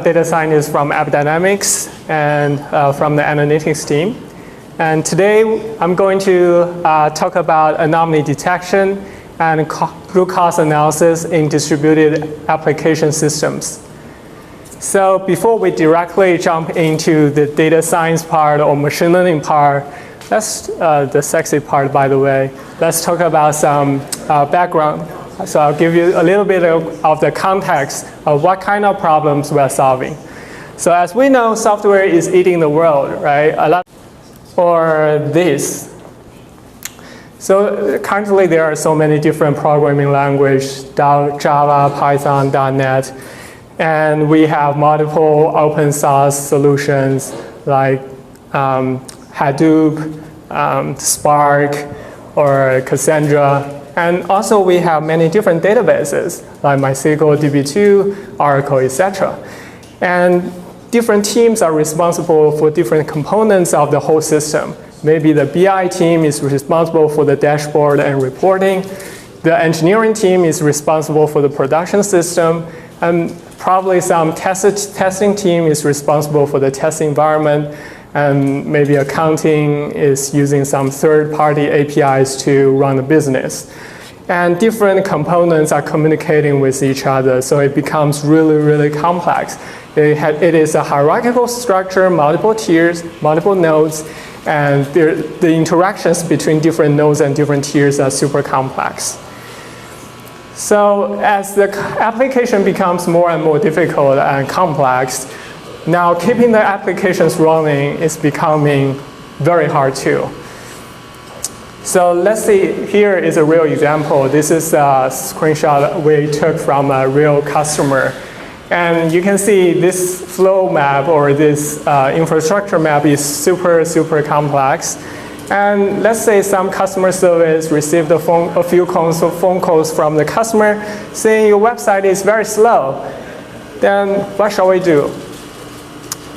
Data scientist from AppDynamics and from the analytics team. And today I'm going to talk about anomaly detection and root cause analysis in distributed application systems. So before we directly jump into the data science part or machine learning part, that's the sexy part, by the way. Let's talk about some background. So I'll give you a little bit of the context of what kind of problems we're solving. So as we know, software is eating the world, right? Or this. So currently there are so many different programming languages, Java, Python, .NET, and we have multiple open source solutions like Hadoop, Spark, or Cassandra. And also we have many different databases like MySQL, DB2, Oracle, etc. And different teams are responsible for different components of the whole system. Maybe the BI team is responsible for the dashboard and reporting. The engineering team is responsible for the production system. And probably some testing team is responsible for the test environment. And maybe accounting is using some third-party APIs to run the business. And different components are communicating with each other, so it becomes really, really complex. It is a hierarchical structure, multiple tiers, multiple nodes, and the interactions between different nodes and different tiers are super complex. So as the application becomes more and more difficult and complex, now keeping the applications running is becoming very hard too. So let's see, here is a real example. This is a screenshot we took from a real customer. And you can see this flow map or this infrastructure map is super, super complex. And let's say some customer service received a few phone calls from the customer saying your website is very slow. Then what shall we do?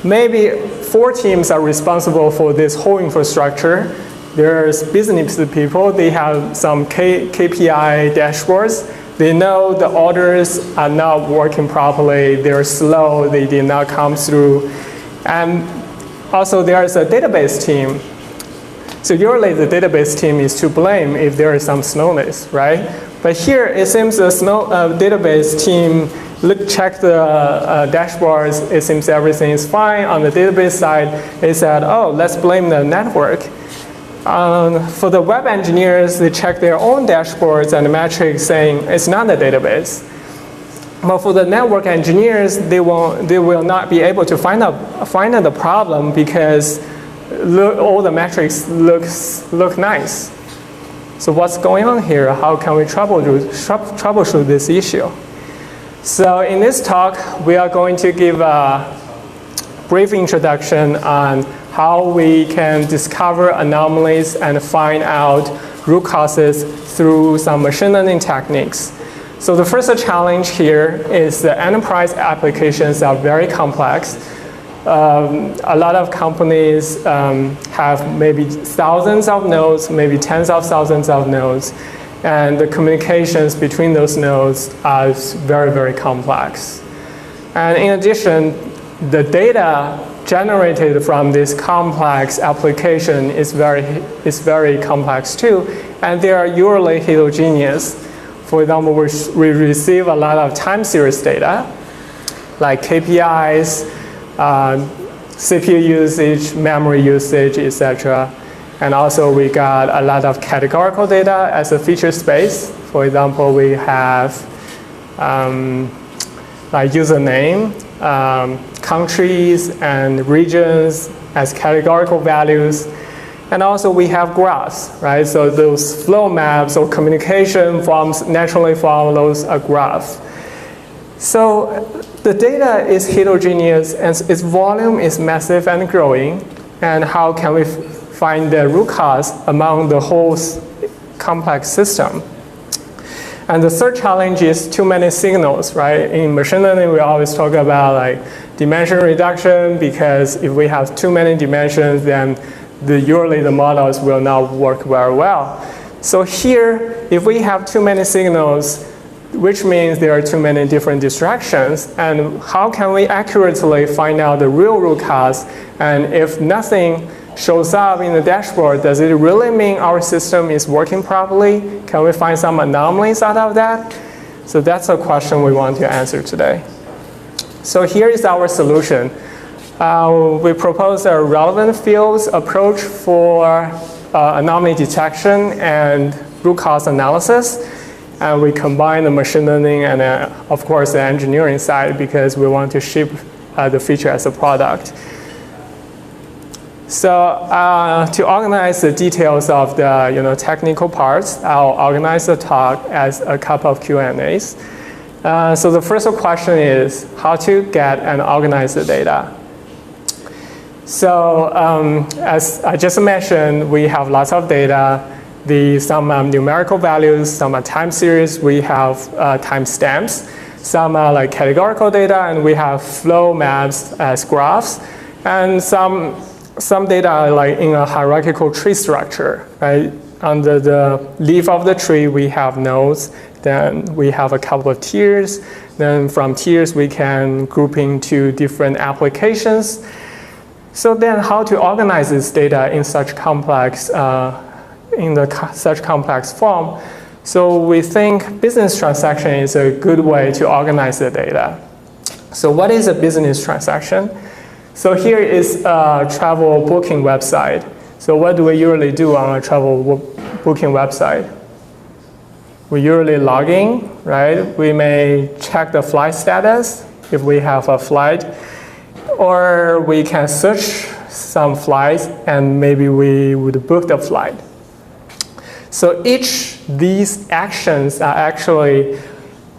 Maybe 4 teams are responsible for this whole infrastructure. There's business people, they have some KPI dashboards. They know the orders are not working properly, they're slow, they did not come through. And also there's a database team. So usually the database team is to blame if there is some slowness, right? But here it seems the database team check the dashboards, it seems everything is fine. On the database side, they said, oh, let's blame the network. For the web engineers, they check their own dashboards and metrics saying it's not the database. But for the network engineers, they will not be able to find the problem because all the metrics look nice. So what's going on here? How can we troubleshoot this issue? So in this talk, we are going to give a brief introduction on how we can discover anomalies and find out root causes through some machine learning techniques. So the first challenge here is the enterprise applications are very complex. A lot of companies have maybe thousands of nodes, maybe tens of thousands of nodes. And the communications between those nodes are very, very complex. And in addition, the data generated from this complex application is very complex too, and they are usually heterogeneous. For example, we receive a lot of time series data, like KPIs, CPU usage, memory usage, etc. And also we got a lot of categorical data as a feature space. For example, we have like username, countries and regions as categorical values. And also we have graphs, right? So those flow maps or communication forms naturally follows a graph. So the data is heterogeneous and its volume is massive and growing. And how can we find the root cause among the whole complex system? And the third challenge is too many signals, right? In machine learning, we always talk about like dimension reduction, because if we have too many dimensions, then usually the models will not work very well. So here, if we have too many signals, which means there are too many different distractions. And how can we accurately find out the real root cause? And if nothing shows up in the dashboard, does it really mean our system is working properly? Can we find some anomalies out of that? So that's a question we want to answer today. So here is our solution. We propose a relevant fields approach for anomaly detection and root cause analysis. And we combine the machine learning and, of course, the engineering side because we want to ship the feature as a product. So to organize the details of the technical parts, I'll organize the talk as a couple of Q&As. So the first question is how to get and organize the data. So as I just mentioned, we have lots of data. Some numerical values, some are time series, we have timestamps. Some are like categorical data, and we have flow maps as graphs. And some data are like in a hierarchical tree structure, right? Under the leaf of the tree, we have nodes. Then we have a couple of tiers. Then from tiers, we can group into different applications. So then how to organize this data in such complex such complex form? So we think business transaction is a good way to organize the data. So what is a business transaction? So here is a travel booking website. So what do we usually do on a travel booking website? We usually log in, right? We may check the flight status if we have a flight, or we can search some flights and maybe we would book the flight. So each these actions are actually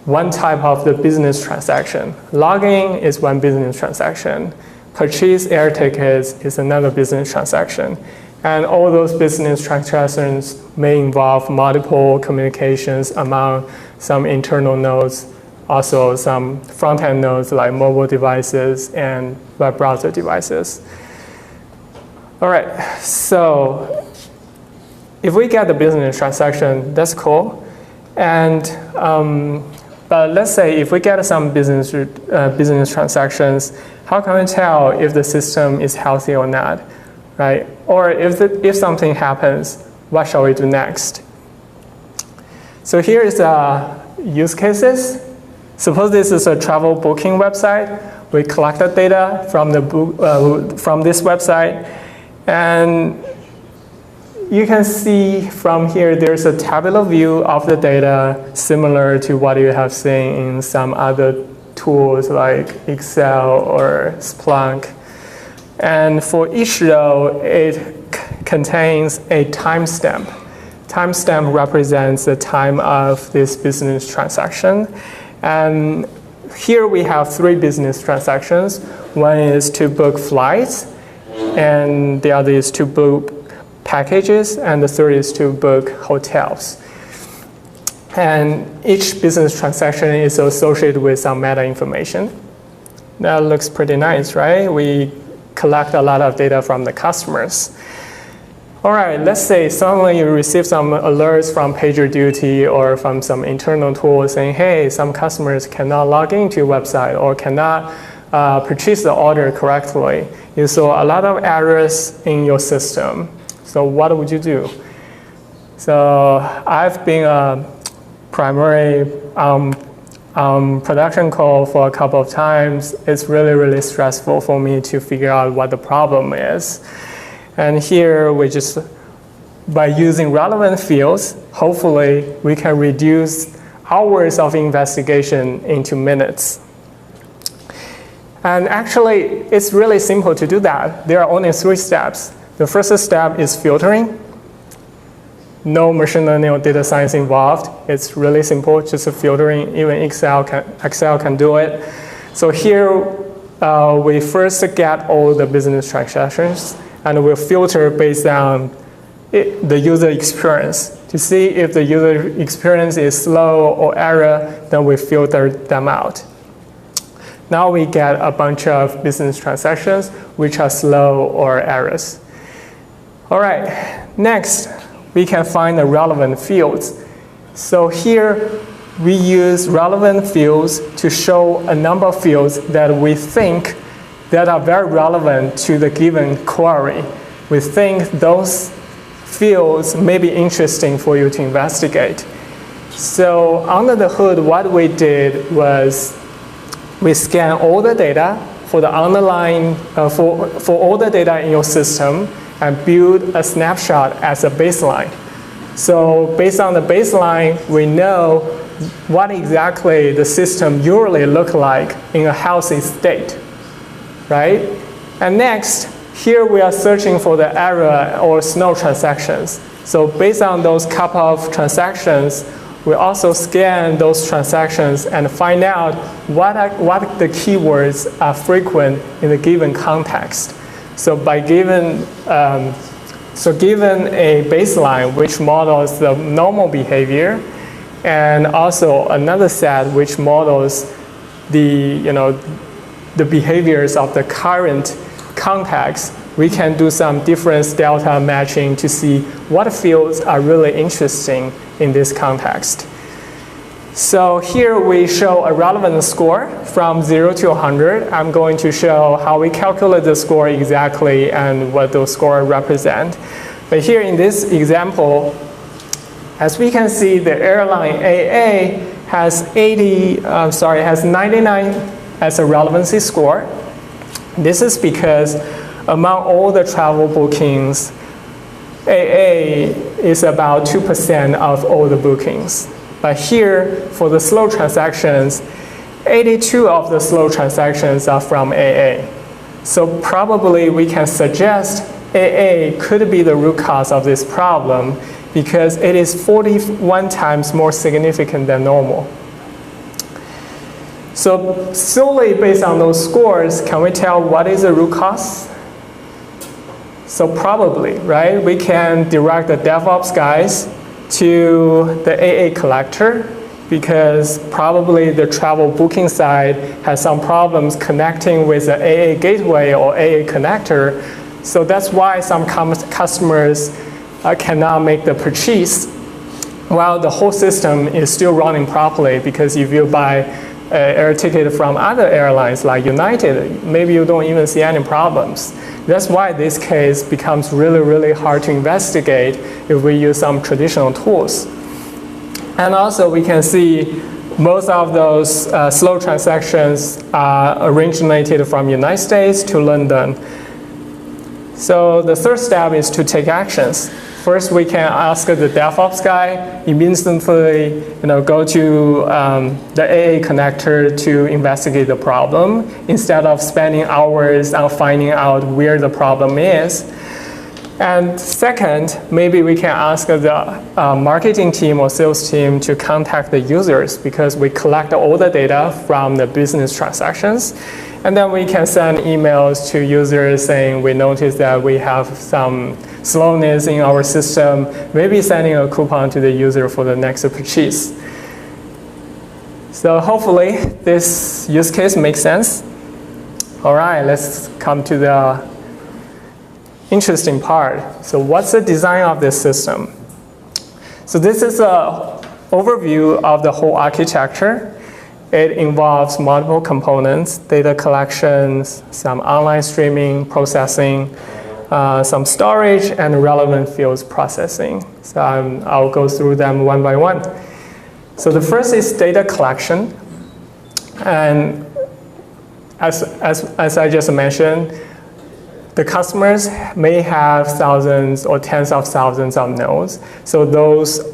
one type of the business transaction. Logging is one business transaction. Purchase air tickets is another business transaction. And all those business transactions may involve multiple communications among some internal nodes, also some front-end nodes like mobile devices and web browser devices. All right, so if we get the business transaction, that's cool. And but let's say if we get some business transactions, how can we tell if the system is healthy or not, right? Or if something happens, what shall we do next? So here is use cases. Suppose this is a travel booking website. We collect the data from from this website, and you can see from here there's a tabular view of the data similar to what you have seen in some other tools like Excel or Splunk. And for each row, it contains a timestamp. Timestamp represents the time of this business transaction. And here we have 3 business transactions. One is to book flights, and the other is to book packages, and the third is to book hotels. And each business transaction is associated with some meta information. That looks pretty nice, right? We collect a lot of data from the customers. All right, let's say suddenly you receive some alerts from PagerDuty or from some internal tool saying, hey, some customers cannot log into your website or cannot purchase the order correctly. You saw a lot of errors in your system. So what would you do? So I've been a primary production call for a couple of times. It's really, really stressful for me to figure out what the problem is. And here we just, by using relevant fields, hopefully we can reduce hours of investigation into minutes. And actually, it's really simple to do that. There are only 3 steps. The first step is filtering. No machine learning or data science involved. It's really simple, just filtering. Even Excel can do it. So here, we first get all the business transactions, and we'll filter based on the user experience. To see if the user experience is slow or error, then we filter them out. Now we get a bunch of business transactions which are slow or errors. All right, next, we can find the relevant fields. So here, we use relevant fields to show a number of fields that we think that are very relevant to the given query. We think those fields may be interesting for you to investigate. So under the hood, what we did was we scan all the data for the underlying, for all the data in your system and build a snapshot as a baseline. So based on the baseline, we know what exactly the system usually looks like in a healthy state, right? And next, here we are searching for the error or slow transactions. So based on those couple of transactions, we also scan those transactions and find out what the keywords are frequent in the given context. So by given a baseline which models the normal behavior, and also another set which models the behaviors of the current context, we can do some difference delta matching to see what fields are really interesting in this context. So here we show a relevance score from 0 to 100. I'm going to show how we calculate the score exactly and what those scores represent. But here in this example, as we can see, the airline AA has 99 as a relevancy score. This is because among all the travel bookings, AA is about 2% of all the bookings. But here, for the slow transactions, 82 of the slow transactions are from AA. So probably we can suggest AA could be the root cause of this problem because it is 41 times more significant than normal. So solely based on those scores, can we tell what is the root cause? So probably, right? We can direct the DevOps guys to the AA collector because probably the travel booking side has some problems connecting with the AA gateway or AA connector. So that's why some customers cannot make the purchase while the whole system is still running properly, because if you buy an air ticket from other airlines like United, maybe you don't even see any problems. That's why this case becomes really, really hard to investigate if we use some traditional tools. And also we can see most of those slow transactions are originated from United States to London. So the third step is to take actions. First, we can ask the DevOps guy immediately, go to the AA connector to investigate the problem instead of spending hours on finding out where the problem is. And second, maybe we can ask the marketing team or sales team to contact the users because we collect all the data from the business transactions. And then we can send emails to users saying we noticed that we have some slowness in our system, maybe sending a coupon to the user for the next purchase. So hopefully this use case makes sense. All right, let's come to the interesting part. So what's the design of this system? So this is an overview of the whole architecture. It involves multiple components, data collections, some online streaming, processing, some storage, and relevant fields processing. So I'll go through them one by one. So the first is data collection. And as I just mentioned, the customers may have thousands or tens of thousands of nodes. So those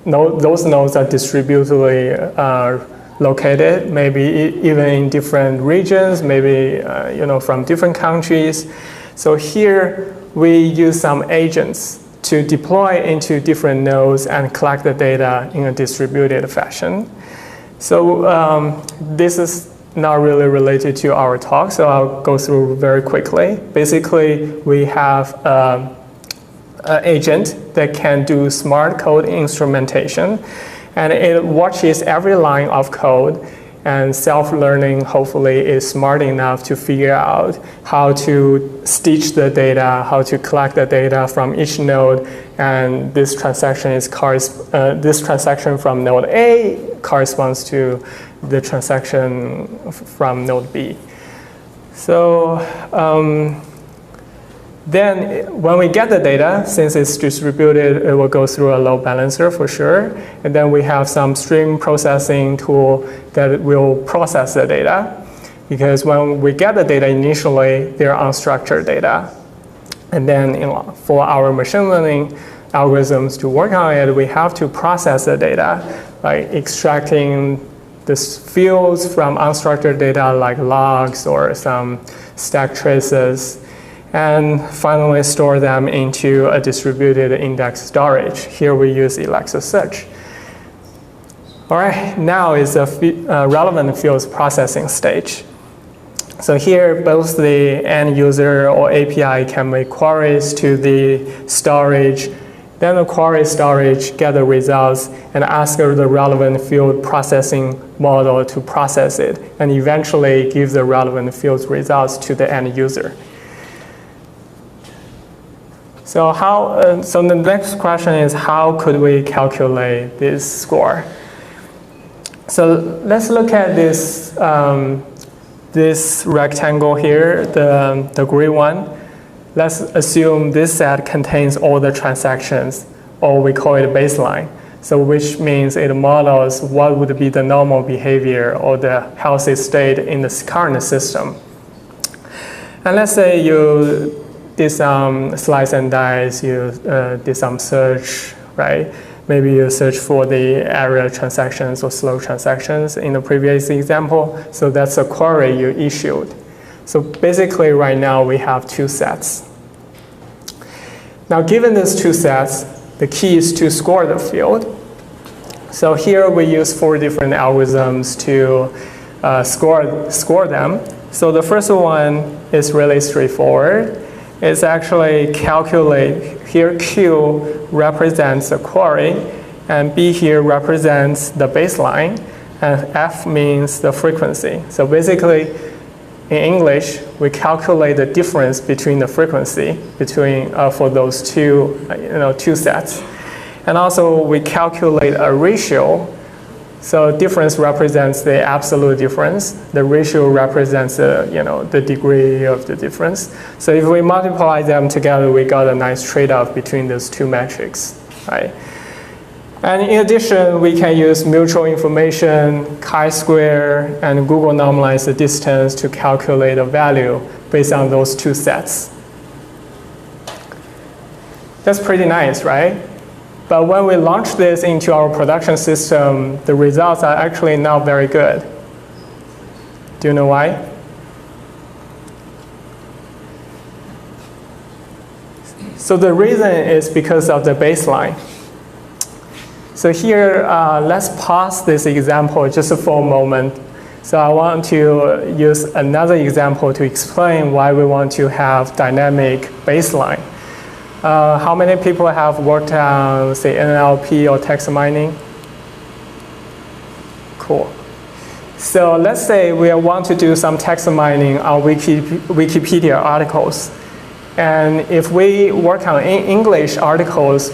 nodes are distributedly located, maybe even in different regions, maybe from different countries. So here we use some agents to deploy into different nodes and collect the data in a distributed fashion. So this is not really related to our talk, so I'll go through very quickly. Basically, we have an agent that can do smart code instrumentation, and it watches every line of code And self-learning, hopefully, is smart enough to figure out how to stitch the data, how to collect the data from each node. And this transaction from node A corresponds to the transaction from node B. So then when we get the data, since it's distributed, it will go through a load balancer for sure. And then we have some stream processing tool that will process the data. Because when we get the data initially, they're unstructured data. And then for our machine learning algorithms to work on it, we have to process the data by extracting the fields from unstructured data like logs or some stack traces, and finally store them into a distributed index storage. Here we use Elasticsearch. All right, now is the relevant fields processing stage. So here, both the end user or API can make queries to the storage. Then the query storage get the results and ask the relevant field processing model to process it, and eventually give the relevant fields results to the end user. So so the next question is, how could we calculate this score? So let's look at this, this rectangle here, the green one. Let's assume this set contains all the transactions, or we call it baseline. So which means it models what would be the normal behavior or the healthy state in the current system. And let's say you did some slice and dice, you did some search, right? Maybe you search for the error transactions or slow transactions in the previous example. So that's a query you issued. So basically right now we have two sets. Now given these two sets, the key is to score the field. So here we use 4 different algorithms to score them. So the first one is really straightforward. It's actually calculate, here Q represents a query, and B here represents the baseline, and F means the frequency. So basically, in English, we calculate the difference between the frequency for those two sets. And also, we calculate a ratio. So difference represents the absolute difference. The ratio represents the degree of the difference. So if we multiply them together, we got a nice trade-off between those two metrics, right? And in addition, we can use mutual information, chi-square, and Google normalize the distance to calculate a value based on those two sets. That's pretty nice, right? But when we launch this into our production system, the results are actually not very good. Do you know why? So the reason is because of the baseline. So here, let's pause this example just for a moment. So I want to use another example to explain why we want to have dynamic baseline. How many people have worked on, say, NLP or text mining? Cool. So let's say we want to do some text mining on Wikipedia articles. And if we work on English articles,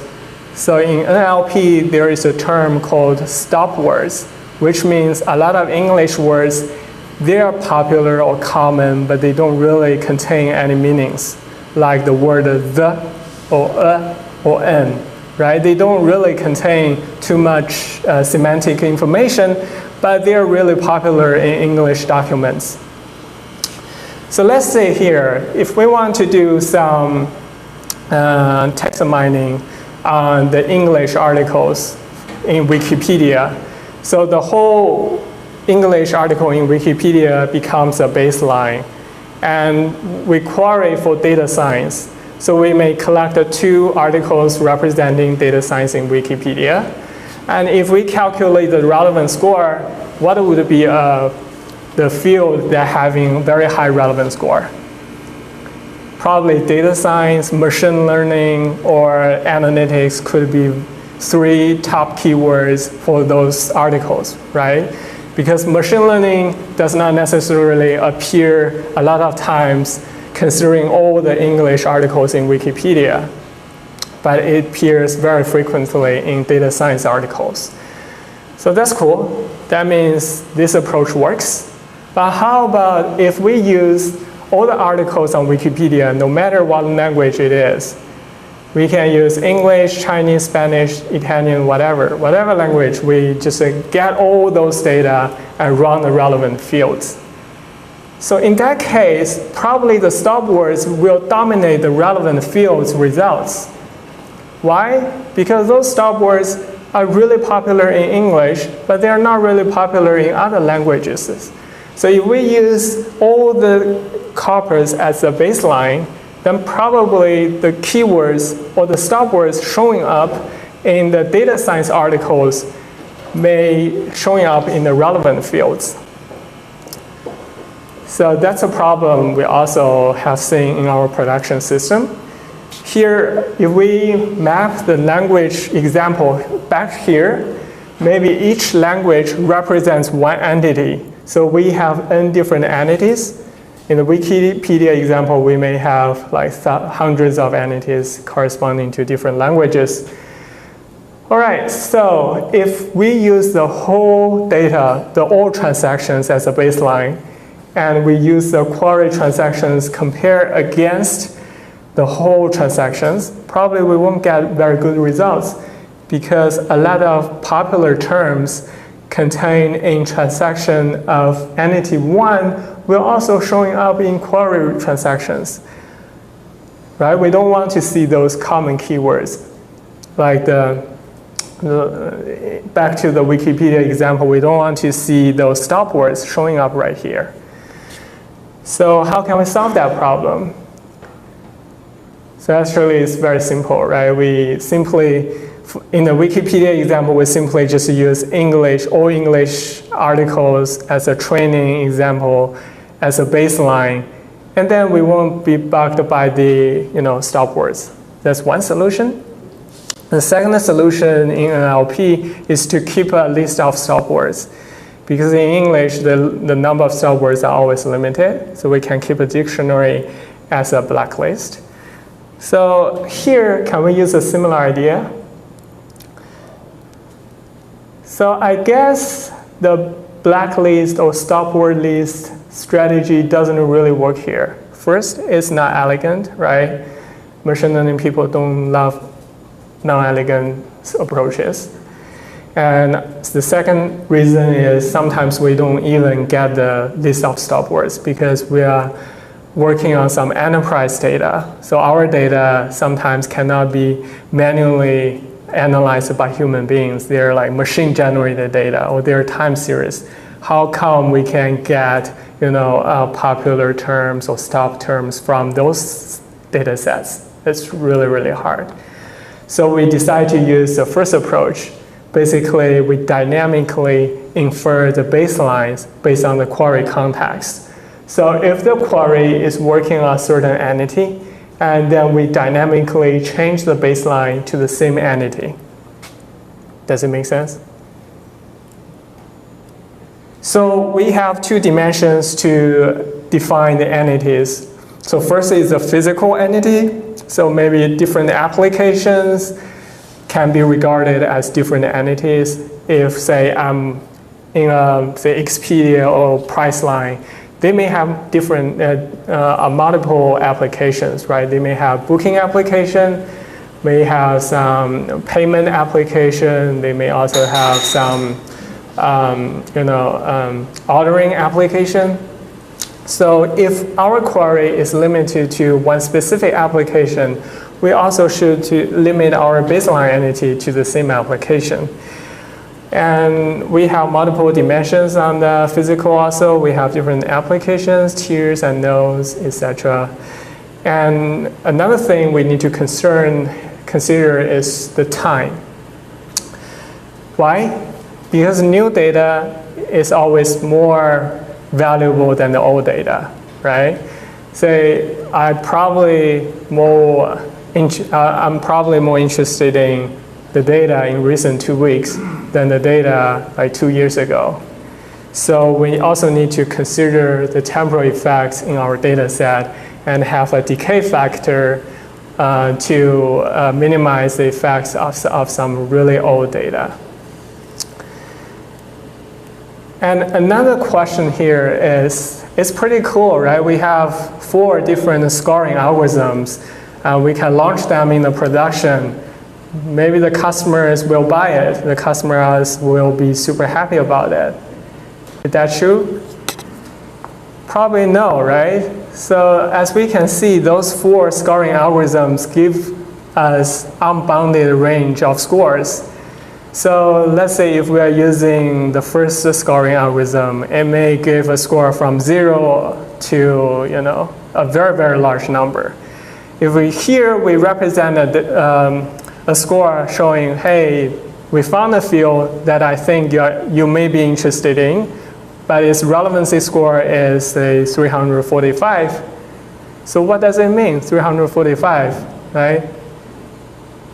so in NLP, there is a term called stop words, which means a lot of English words, they are popular or common, but they don't really contain any meanings, like the word the or n, right? They don't really contain too much semantic information, but they're really popular in English documents. So let's say here, if we want to do some text mining on the English articles in Wikipedia, so the whole English article in Wikipedia becomes a baseline, and we query for data science. So we may collect 2 articles representing data science in Wikipedia. And if we calculate the relevant score, what would be the field that having very high relevant score? Probably data science, machine learning, or analytics could be 3 top keywords for those articles, right? because machine learning does not necessarily appear a lot of times considering all the English articles in Wikipedia, but it appears very frequently in data science articles. So that's cool. That means this approach works. But how about if we use all the articles on Wikipedia, no matter what language it is? We can use English, Chinese, Spanish, Italian, whatever language. We just get all those data and run the relevant fields. So in that case, probably the stop words will dominate the relevant fields results. Why? Because those stop words are really popular in English, but they are not really popular in other languages. So if we use all the corpus as a baseline, then probably the keywords or the stop words showing up in the data science articles may showing up in the relevant fields. So that's a problem we also have seen in our production system. Here, if we map the language example back here, maybe each language represents one entity. So we have n different entities. In the Wikipedia example, we may have like hundreds of entities corresponding to different languages. All right, so if we use the whole data, the all transactions as a baseline, and we use the query transactions compared against the whole transactions, probably we won't get very good results because a lot of popular terms contained in transaction of entity 1 will also showing up in query transactions. Right? We don't want to see those common keywords. Like back to the Wikipedia example, we don't want to see those stop words showing up right here. So how can we solve that problem? So actually it's very simple, right? We simply, in the Wikipedia example, we simply just use English, all English articles as a training example, as a baseline, and then we won't be bugged by the stop words. That's one solution. The second solution in NLP is to keep a list of stop words. Because in English, the number of stop words are always limited, so we can keep a dictionary as a blacklist. So here, can we use a similar idea? So I guess the blacklist or stop word list strategy doesn't really work here. First, it's not elegant, right? Machine learning people don't love non-elegant approaches. And the second reason is sometimes we don't even get the list of stop words because we are working on some enterprise data. So our data sometimes cannot be manually analyzed by human beings. They're like machine-generated data or they're time series. How come we can get popular terms or stop terms from those data sets? It's really, really hard. So we decide to use the first approach. Basically, we dynamically infer the baselines based on the query context. So if the query is working on a certain entity, and then we dynamically change the baseline to the same entity. Does it make sense? So we have two dimensions to define the entities. So first is the physical entity. So maybe different applications can be regarded as different entities. If, say, I'm in say Expedia or Priceline, they may have different, multiple applications, right? They may have booking application, may have some payment application. They may also have some, ordering application. So if our query is limited to one specific application, we also should limit our baseline entity to the same application. And we have multiple dimensions on the physical also. We have different applications, tiers and nodes, etc. And another thing we need to consider is the time. Why? Because new data is always more valuable than the old data, right? Say, I'm probably more interested in the data in recent 2 weeks than the data like 2 years ago. So we also need to consider the temporal effects in our data set and have a decay factor to minimize the effects of some really old data. And another question here is, it's pretty cool, right? We have 4 different scoring algorithms. We can launch them in the production. Maybe the customers will buy it. The customers will be super happy about it. Is that true? Probably no, right? So as we can see, those 4 scoring algorithms give us unbounded range of scores. So let's say if we are using the first scoring algorithm, it may give a score from 0 to a very, very large number. If we represent a score showing, hey, we found a field that I think you may be interested in, but its relevancy score is, say, 345. So what does it mean, 345, right?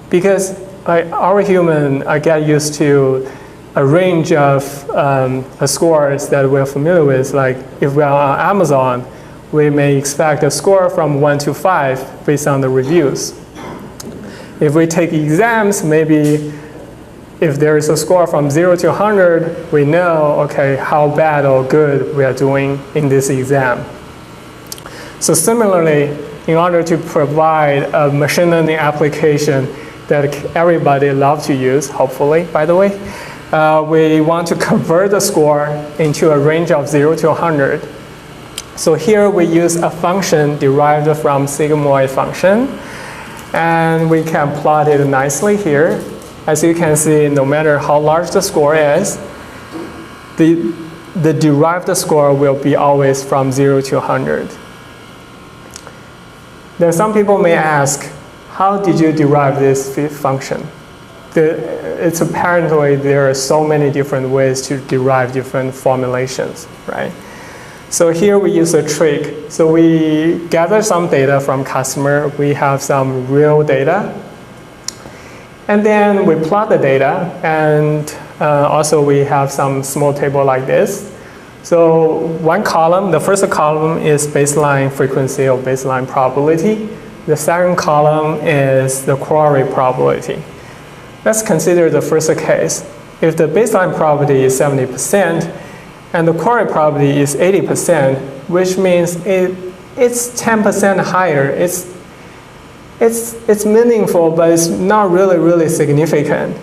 Because our human get used to a range of scores that we're familiar with. Like if we're on Amazon, we may expect a score from 1 to 5 based on the reviews. If we take exams, maybe if there is a score from 0 to 100, we know, okay, how bad or good we are doing in this exam. So similarly, in order to provide a machine learning application that everybody loves to use, hopefully, by the way, we want to convert the score into a range of 0 to 100. So here we use a function derived from sigmoid function, and we can plot it nicely here. As you can see, no matter how large the score is, the derived score will be always from 0 to 100. Then some people may ask, how did you derive this function? It's apparently there are so many different ways to derive different formulations, right? So here we use a trick. So we gather some data from customer. We have some real data. And then we plot the data. And also we have some small table like this. So one column, the first column is baseline frequency or baseline probability. The second column is the query probability. Let's consider the first case. If the baseline probability is 70% and the query probability is 80%, which means it's 10% higher. It's meaningful, but it's not really significant.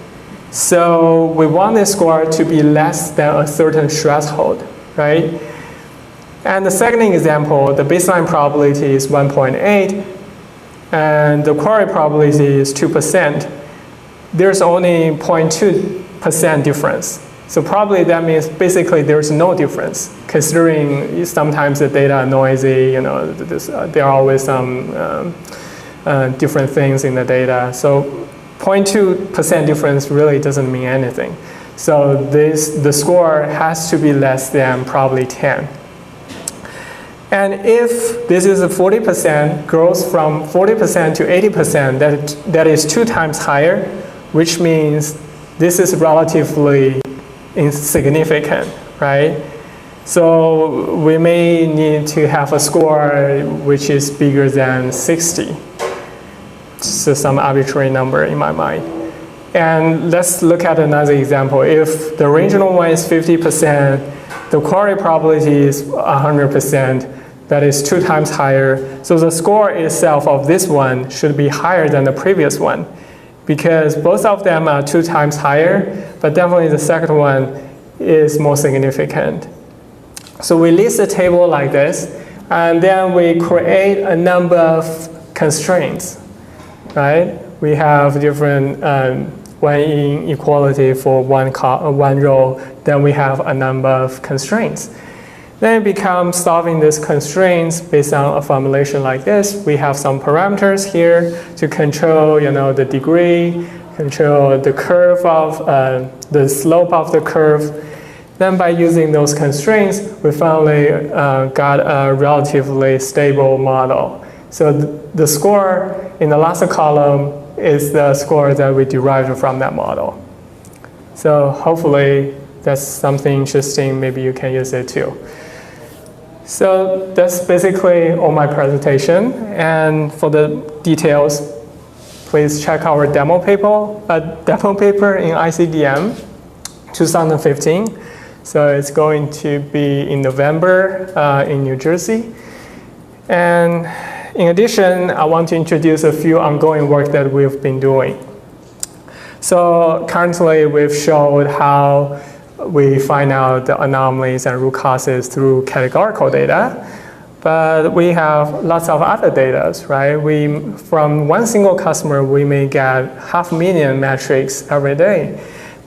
So we want this score to be less than a certain threshold, right? And the second example, the baseline probability is 1.8. and the query probability is 2%, there's only 0.2% difference. So probably that means basically there's no difference, considering sometimes the data are noisy, there are always some different things in the data. So 0.2% difference really doesn't mean anything. So the score has to be less than probably 10. And if this is a 40%, grows from 40% to 80%, that is 2 times higher, which means this is relatively insignificant, right? So we may need to have a score which is bigger than 60. So some arbitrary number in my mind. And let's look at another example. If the original one is 50%, the query probability is 100%, that is 2 times higher. So the score itself of this one should be higher than the previous one, because both of them are 2 times higher, but definitely the second one is more significant. So we list a table like this, and then we create a number of constraints, right? We have different one inequality for one row, then we have a number of constraints. Then it becomes solving these constraints based on a formulation like this. We have some parameters here to control, the degree, control the curve of the slope of the curve. Then by using those constraints, we finally got a relatively stable model. So the score in the last column is the score that we derived from that model. So hopefully that's something interesting, maybe you can use it too. So that's basically all my presentation. And for the details, please check our demo paper in ICDM 2015. So it's going to be in November in New Jersey. And in addition, I want to introduce a few ongoing work that we've been doing. So currently, we've showed how we find out the anomalies and root causes through categorical data. But we have lots of other data, right? From one single customer, we may get 500,000 metrics every day.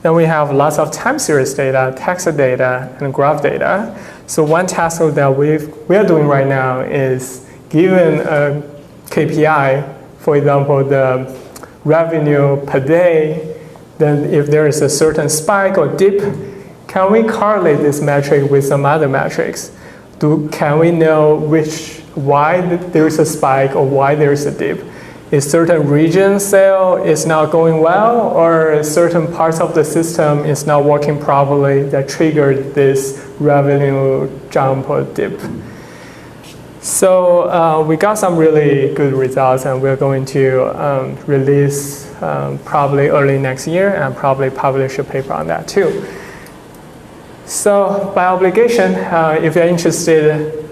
Then we have lots of time series data, text data, and graph data. So one task that we are doing right now is given a KPI, for example, the revenue per day, then if there is a certain spike or dip, can we correlate this metric with some other metrics? Can we know why there is a spike or why there is a dip? Is certain region sale is not going well, or certain parts of the system is not working properly that triggered this revenue jump or dip? So we got some really good results, and we're going to release probably early next year and probably publish a paper on that too. So by obligation, if you're interested,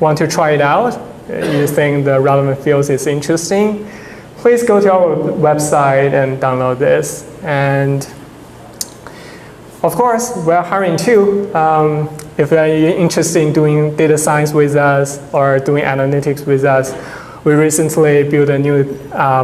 want to try it out, you think the relevant fields is interesting, please go to our website and download this. And of course, we're hiring too. If you're interested in doing data science with us or doing analytics with us, we recently built a new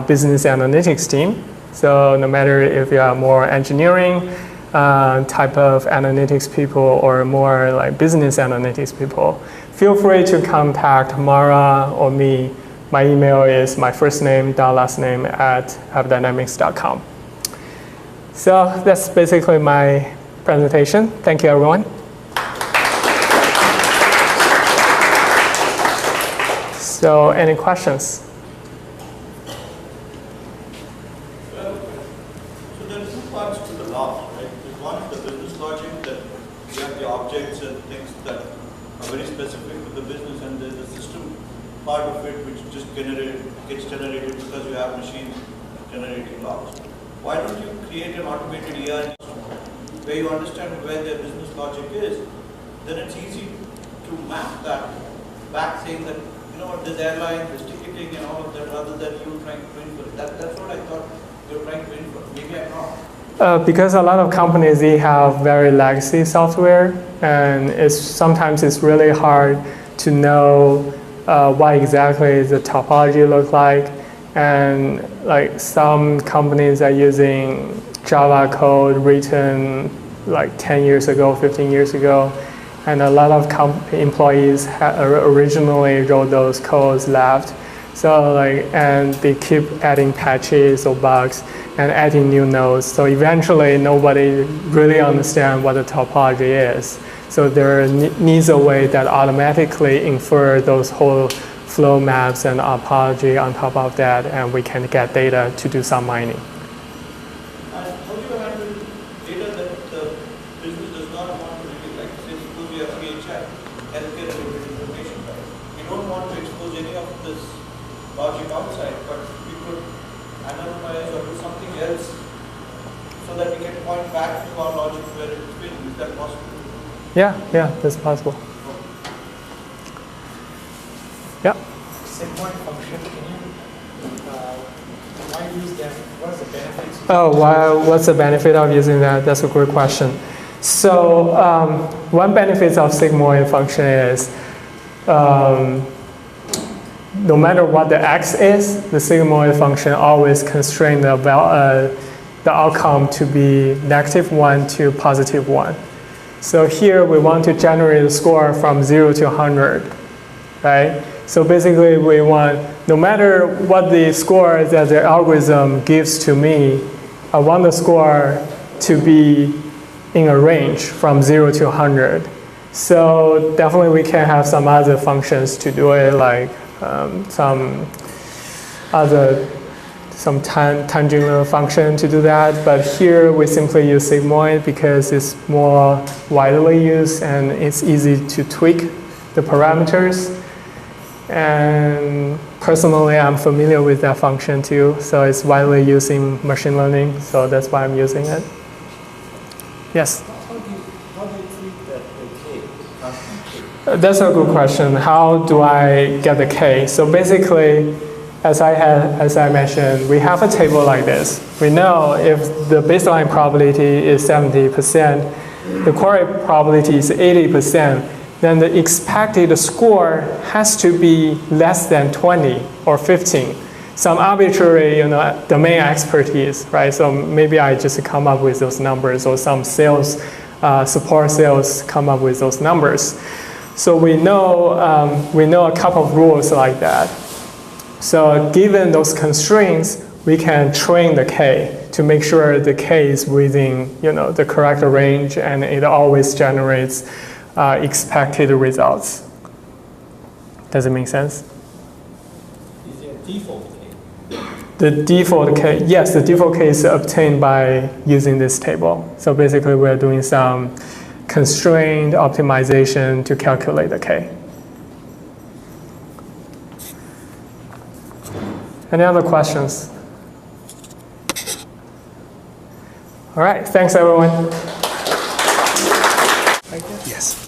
business analytics team. So no matter if you are more engineering type of analytics people or more like business analytics people, feel free to contact Mara or me. My email is my first name, last name @appdynamics.com. So that's basically my presentation. Thank you, everyone. So any questions? So there are two parts to the law, right? One is the business logic, that you have the objects and things that are very specific to the business, and there's the system part of it which just gets generated because you have machines generating logs. Why don't you create an automated ERP where you understand where their business logic is? Then it's easy to map that back, saying that, you know what, this airline, this ticketing and all of that, rather than you trying to infer. That's what I thought you were trying to infer. Maybe I'm wrong. Because a lot of companies, they have very legacy software, and sometimes it's really hard to know what exactly the topology look like. And like some companies are using Java code written like 10 years ago, 15 years ago. And a lot of employees originally wrote those codes left. So and they keep adding patches or bugs and adding new nodes. So eventually nobody really understands what the topology is. So there needs a way that automatically infer those whole flow maps and topology on top of that, and we can get data to do some mining. And how do you handle data that the business does not want to reveal? Like, say, suppose we have PHI, healthcare related information, right? We don't want to expose any of this logic outside, but we could anonymize or do something else so that we can point back to our logic where it's been. Is that possible? Yeah, that's possible. Yeah. Sigmoid function, can you, why use them? What's the benefits? What's the benefit of using that? That's a great question. So one benefit of sigmoid function is no matter what the x is, the sigmoid function always constrains the outcome to be -1 to +1. So here we want to generate a score from 0 to 100, right? So basically we want, no matter what the score that the algorithm gives to me, I want the score to be in a range from 0 to 100. So definitely we can have some other functions to do it, like some other some tangent function to do that. But here we simply use sigmoid because it's more widely used and it's easy to tweak the parameters. And personally, I'm familiar with that function too. So it's widely used in machine learning. So that's why I'm using it. Yes? How do you treat the K, constant K? That's a good question. How do I get the K? So basically, as I mentioned, we have a table like this. We know if the baseline probability is 70%, the query probability is 80%, then the expected score has to be less than 20 or 15. Some arbitrary, domain expertise, right? So maybe I just come up with those numbers, or some sales, support sales come up with those numbers. So we know a couple of rules like that. So given those constraints, we can train the K to make sure the K is within, the correct range, and it always generates expected results. Does it make sense? Is there a default K? The default K, yes, the default K is obtained by using this table. So basically, we're doing some constrained optimization to calculate the K. Any other questions? All right, thanks everyone. Yes.